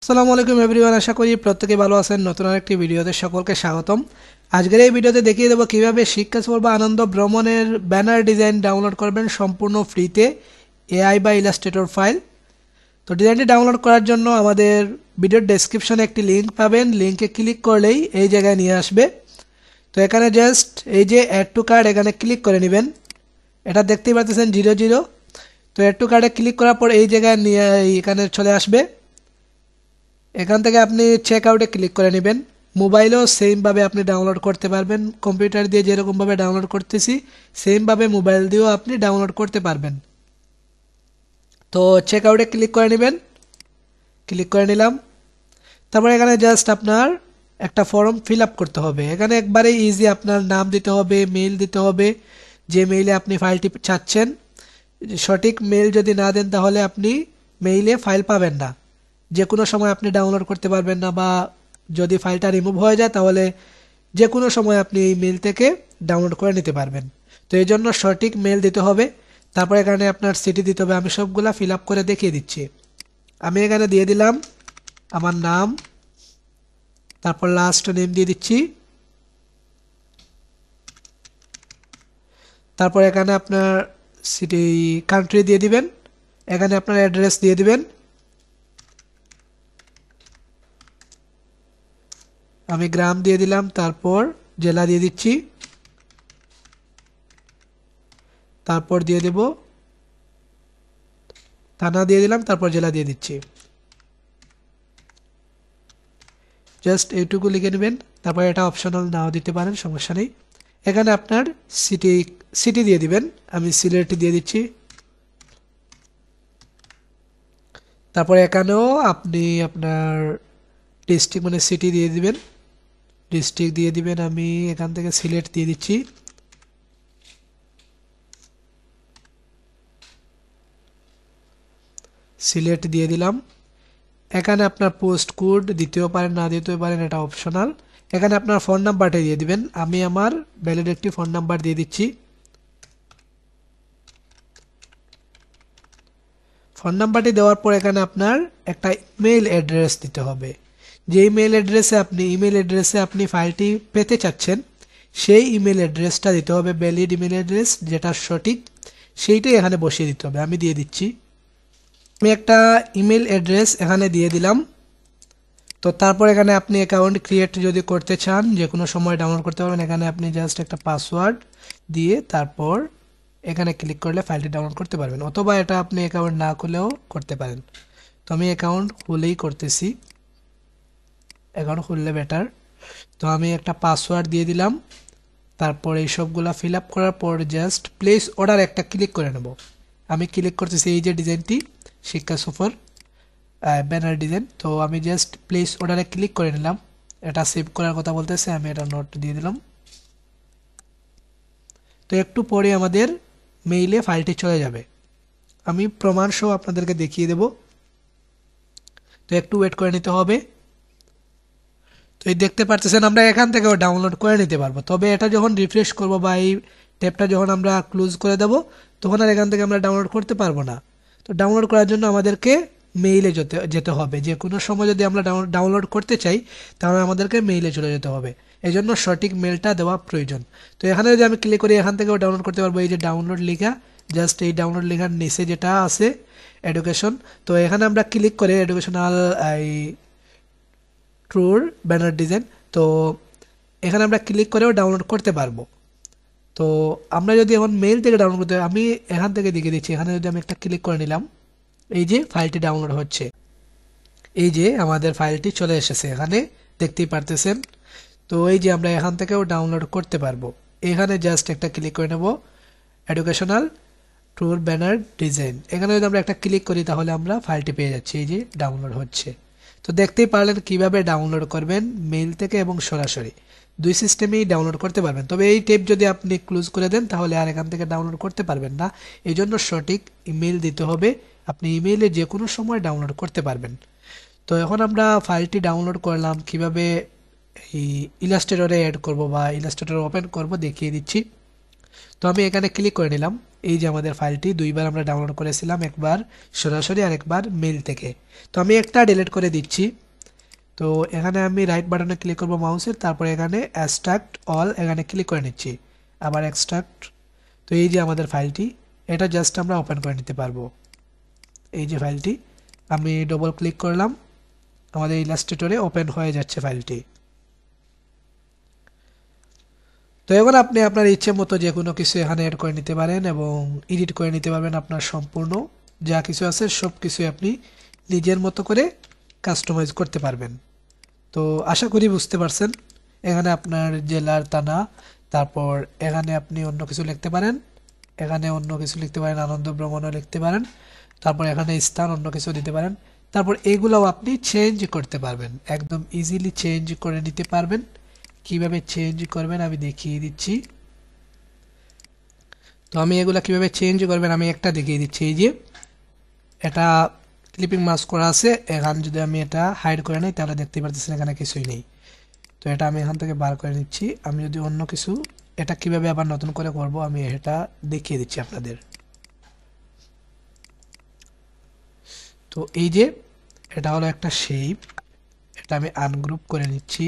আসসালামু আলাইকুম এভরিওয়ান, আশা করি প্রত্যেকে ভালো আছেন। নতুন আরেকটি ভিডিওতে সকলকে স্বাগতম। আজকের এই ভিডিওতে দেখিয়ে দেবো কিভাবে শিক্ষা সফর বা আনন্দ ভ্রমণের ব্যানার ডিজাইন ডাউনলোড করবেন সম্পূর্ণ ফ্রিতে এআই বা ইলাস্ট্রেটর ফাইল। তো ডিজাইনটি ডাউনলোড করার জন্য আমাদের ভিডিওর ডেসক্রিপশনে একটি লিঙ্ক পাবেন, লিঙ্কে ক্লিক করলেই এই জায়গায় নিয়ে আসবে। তো এখানে জাস্ট এই যে অ্যাড টু কার্ড, এখানে ক্লিক করে নেবেন। এটা দেখতেই পাচ্ছেন 00। তো অ্যাড টু কার্ডে ক্লিক করার পর এই জায়গায় নিয়ে এখানে চলে আসবে। এখান থেকে আপনি চেক আউটে ক্লিক করে নেবেন। মোবাইলেও সেমভাবে আপনি ডাউনলোড করতে পারবেন। কম্পিউটার দিয়ে যেরকমভাবে ডাউনলোড করতেছি সেমভাবে মোবাইল দিয়েও আপনি ডাউনলোড করতে পারবেন। তো চেক আউটে ক্লিক করে নেবেন, ক্লিক করে নিলাম। তারপর এখানে জাস্ট আপনার একটা ফর্ম ফিল আপ করতে হবে। এখানে একবারে ইজি, আপনার নাম দিতে হবে, মেইল দিতে হবে, যে মেইলে আপনি ফাইলটি চাচ্ছেন। সঠিক মেইল যদি না দেন তাহলে আপনি মেইলে ফাইল পাবেন না, যে কোনো সময় আপনি ডাউনলোড করতে পারবেন না, বা যদি ফাইলটা রিমুভ হয়ে যায় তাহলে যে কোনো সময় আপনি এই মেল থেকে ডাউনলোড করে নিতে পারবেন। তো এই জন্য সঠিক মেল দিতে হবে। তারপর এখানে আপনার সিটি দিতে হবে। আমি সবগুলা ফিল আপ করে দেখিয়ে দিচ্ছি। আমি এখানে দিয়ে দিলাম আমার নাম, তারপর লাস্ট নেম দিয়ে দিচ্ছি। তারপর এখানে আপনার সিটি কান্ট্রি দিয়ে দিবেন, এখানে আপনার অ্যাড্রেস দিয়ে দিবেন। আমি গ্রাম দিয়ে দিলাম, তারপর জেলা দিয়ে দিচ্ছি, তারপর দিয়ে দেব থানা দিয়ে দিলাম, তারপর জেলা দিয়ে দিচ্ছি। জাস্ট এইটুকু লিখে নেবেন। তারপর এটা অপশনাল নাও দিতে পারেন, সমস্যা নেই। এখানে আপনার সিটি দিয়ে দিবেন। আমি সিলেট দিয়ে দিচ্ছি। তারপর এখানেও আপনি আপনার ডিস্ট্রিক্ট মানে সিটি দিয়ে দিবেন, ডিস্ট্রিক্ট দিয়ে দিবেন। আমি এখান থেকে সিলেট দিয়ে দিচ্ছি। সিলেট দিয়ে দিলাম। এখানে আপনার পোস্ট কোড দিতেও পারেন, না দিতেও পারেন, এটা অপশনাল। এখানে আপনার ফোন নাম্বারটা দিয়ে দিবেন। আমি আমার ভ্যালিড একটি ফোন নাম্বার দিয়ে দিচ্ছি। ফোন নাম্বারটি দেওয়ার পর এখানে আপনার একটা ইমেল অ্যাড্রেস দিতে হবে। যে ইমেল অ্যাড্রেসে আপনি ফাইলটি পেতে চাচ্ছেন সেই ইমেল অ্যাড্রেসটা দিতে হবে। ভ্যালিড ইমেল অ্যাড্রেস যেটা সঠিক সেইটাই এখানে বসিয়ে দিতে হবে। আমি দিয়ে দিচ্ছি। আমি একটা ইমেল অ্যাড্রেস এখানে দিয়ে দিলাম। তো তারপর এখানে আপনি অ্যাকাউন্ট ক্রিয়েট যদি করতে চান যে কোনো সময় ডাউনলোড করতে পারবেন। এখানে আপনি জাস্ট একটা পাসওয়ার্ড দিয়ে তারপর এখানে ক্লিক করলে ফাইলটি ডাউনলোড করতে পারবেন, অথবা এটা আপনি অ্যাকাউন্ট না খুলেও করতে পারেন। তো আমি অ্যাকাউন্ট খুলেই করতেছি, অ্যাকাউন্ট খুললে বেটার। তো আমি একটা পাসওয়ার্ড দিয়ে দিলাম। তারপর এই সবগুলা ফিল আপ করার পর জাস্ট প্লেস অর্ডার একটা ক্লিক করে নেব। আমি ক্লিক করতেছি এই যে ডিজাইনটি শিক্ষা সফর ব্যানার ডিজাইন। তো আমি জাস্ট প্লেস অর্ডারে ক্লিক করে নিলাম। এটা সেভ করার কথা বলতেছে, আমি এটা নোট দিয়ে দিলাম। তো একটু পরে আমাদের মেইলে ফাইলটি চলে যাবে। আমি প্রমাণ সহ আপনাদেরকে দেখিয়ে দেব। তো একটু ওয়েট করে নিতে হবে। তো এই দেখতে পাচ্ছেন আমরা এখান থেকেও ডাউনলোড করে নিতে পারবো। তবে এটা যখন রিফ্রেশ করব বা এই ট্যাবটা যখন আমরা ক্লোজ করে দেব তখন আর এখান থেকে আমরা ডাউনলোড করতে পারবো না। তো ডাউনলোড করার জন্য আমাদেরকে মেইলে যেতে হবে। যে কোনো সময় যদি আমরা ডাউনলোড করতে চাই তাহলে আমাদেরকে মেইলে চলে যেতে হবে। এই জন্য সঠিক মেলটা দেওয়া প্রয়োজন। তো এখানে যদি আমি ক্লিক করি এখান থেকেও ডাউনলোড করতে পারবো। এই যে ডাউনলোড লেখা, জাস্ট এই ডাউনলোড লেখার নিচে যেটা আছে এডুকেশন, তো এখানে আমরা ক্লিক করে এডুকেশনাল এই ট্যুর ব্যানার ডিজাইন, তো এখানে আমরা ক্লিক করেও ডাউনলোড করতে পারবো। তো আমরা যদি এখন মেইল থেকে ডাউনলোড করতে, আমি এখান থেকে দেখিয়ে দিচ্ছি। এখানে যদি আমি একটা ক্লিক করে নিলাম, এই যে ফাইলটি ডাউনলোড হচ্ছে, এই যে আমাদের ফাইলটি চলে এসেছে, এখানে দেখতেই পারতেছেন। তো এই যে আমরা এখান থেকেও ডাউনলোড করতে পারবো। এখানে জাস্ট একটা ক্লিক করে নেব, এডুকেশনাল ট্যুর ব্যানার ডিজাইন। এখানে যদি আমরা একটা ক্লিক করি তাহলে আমরা ফাইলটি পেয়ে যাচ্ছি, এই যে ডাউনলোড হচ্ছে। তো দেখতেই পারলেন কিভাবে ডাউনলোড করবেন মেইল থেকে এবং সরাসরি দুই সিস্টেমেই ডাউনলোড করতে পারবেন। তবে এই ট্যাব যদি আপনি ক্লোজ করে দেন তাহলে আর এখান থেকে ডাউনলোড করতে পারবেন না। এই জন্য সঠিক ইমেল দিতে হবে। আপনি ইমেইলে যে কোনো সময় ডাউনলোড করতে পারবেন। তো এখন আমরা ফাইলটি ডাউনলোড করলাম, কিভাবে এই ইলাস্ট্রেটরে অ্যাড করব বা ইলাস্ট্রেটর ওপেন করব দেখিয়ে দিচ্ছি। তো আমি এখানে ক্লিক করে নিলাম। এই যে আমাদের ফাইলটি দুইবার আমরা ডাউনলোড করেছিলাম, একবার সরাসরি আর একবার মেইল থেকে। তো আমি একটা ডিলিট করে দিচ্ছি। তো এখানে আমি রাইট বাটনে ক্লিক করব মাউসের, তারপরে এখানে এক্সট্রাক্ট অল এখানে ক্লিক করে নিচ্ছি, আবার এক্সট্রাক্ট। তো এই যে আমাদের ফাইলটি, এটা জাস্ট আমরা ওপেন করে নিতে পারবো। এই যে ফাইলটি আমি ডবল ক্লিক করলাম, আমাদের ইলাস্ট্রেটরে ওপেন হয়ে যাচ্ছে ফাইলটি। তো এখন আপনি আপনার ইচ্ছে মতো যে কোনো কিছু এখানে অ্যাড করে নিতে পারেন এবং এডিট করে নিতে পারবেন। আপনার সম্পূর্ণ যা কিছু আছে সব কিছুই আপনি নিজের মতো করে কাস্টমাইজ করতে পারবেন। তো আশা করি বুঝতে পারছেন। এখানে আপনার জেলার থানা, তারপর এখানে আপনি অন্য কিছু লিখতে পারেন, এখানে অন্য কিছু লিখতে পারেন, আনন্দ ভ্রমণও লিখতে পারেন, তারপর এখানে স্থান অন্য কিছু দিতে পারেন। তারপর এগুলোও আপনি চেঞ্জ করতে পারবেন, একদম ইজিলি চেঞ্জ করে নিতে পারবেন। কিভাবে চেঞ্জ করবেন আমি দেখিয়ে দিচ্ছি। তো আমি এগুলা কিভাবে চেঞ্জ করবেন আমি একটা দেখিয়ে দিচ্ছি। এই যে এটা ক্লিপিং মাস্ক করা আছে, এখানে যদি আমি এটা হাইড করে নিই তাহলে দেখতে পারতেছেন এখানে কিছুই নেই। তো এটা আমি এখান থেকে বার করে নিচ্ছি। আমি যদি অন্য কিছু এটা কিভাবে আবার নতুন করে করব আমি এটা দেখিয়ে দিচ্ছি আপনাদের। তো এই যে এটা হলো একটা শেপ, এটা আমি আনগ্রুপ করে নিচ্ছি।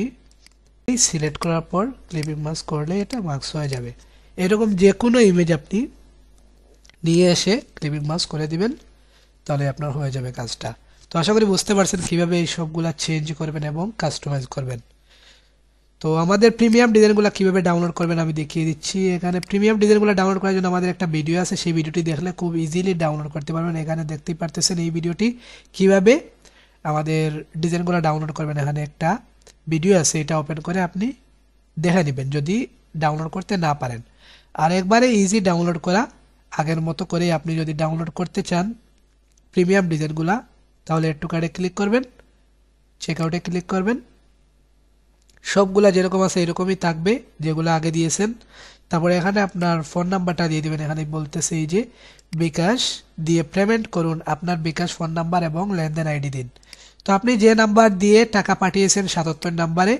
এই সিলেক্ট করার পর ক্লিপিং মাস্ক করলে এটা মাস্ক হয়ে যাবে। এরকম যে কোনো ইমেজ আপনি নিয়ে এসে ক্লিপিং মাস্ক করে দিবেন, তাহলে আপনার হয়ে যাবে কাজটা। তো আশা করি বুঝতে পারছেন কিভাবে এই সবগুলা চেঞ্জ করবেন এবং কাস্টমাইজ করবেন। তো আমাদের প্রিমিয়াম ডিজাইনগুলো কিভাবে ডাউনলোড করবেন আমি দেখিয়ে দিচ্ছি। এখানে প্রিমিয়াম ডিজাইনগুলো ডাউনলোড করার জন্য আমাদের একটা ভিডিও আছে, সেই ভিডিওটি দেখলে খুব ইজিলি ডাউনলোড করতে পারবেন। এখানে দেখতেই পারতেছেন এই ভিডিওটি কিভাবে আমাদের ডিজাইনগুলো ডাউনলোড করবেন। এখানে একটা ভিডিও আছে, এটা ওপেন করে আপনি দেখে নেবেন যদি ডাউনলোড করতে না পারেন। আর একবারে ইজি ডাউনলোড করা, আগের মতো করে আপনি যদি ডাউনলোড করতে চান প্রিমিয়াম ডিজাইনগুলা, তাহলে একটু কার্ডে ক্লিক করবেন, চেকআউটে ক্লিক করবেন। সবগুলা যেরকম আছে এরকমই থাকবে যেগুলো আগে দিয়েছেন। তারপরে এখানে আপনার ফোন নাম্বারটা দিয়ে দেবেন। এখানে বলতেছে এই যে বিকাশ দিয়ে পেমেন্ট করুন, আপনার বিকাশ ফোন নাম্বার এবং লেনদেন আইডি দিন। তো আপনি যে নাম্বার দিয়ে টাকা পাঠিয়েছেন 77 নাম্বারে,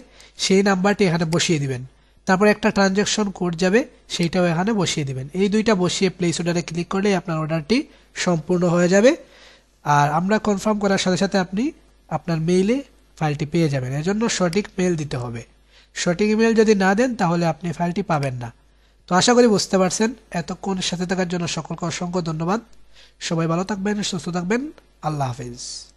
সেই নাম্বারটি এখানে বসিয়ে দিবেন। তারপরে একটা ট্রানজ্যাকশন কোড যাবে, সেইটাও এখানে বসিয়ে দিবেন। এই দুইটা বসিয়ে প্লেস অর্ডারে ক্লিক করলেই আপনার অর্ডারটি সম্পূর্ণ হয়ে যাবে। আর আমরা কনফার্ম করার সাথে সাথে আপনি আপনার মেইলে ফাইলটি পেয়ে যাবেন। এজন্য সঠিক মেইল দিতে হবে, সঠিক ইমেল যদি না দেন তাহলে আপনি ফাইলটি পাবেন না। তো আশা করি বুঝতে পারছেন। এতক্ষণ সাথে থাকার জন্য সকলকে অসংখ্য ধন্যবাদ। সবাই ভালো থাকবেন, সুস্থ থাকবেন। আল্লাহ হাফিজ।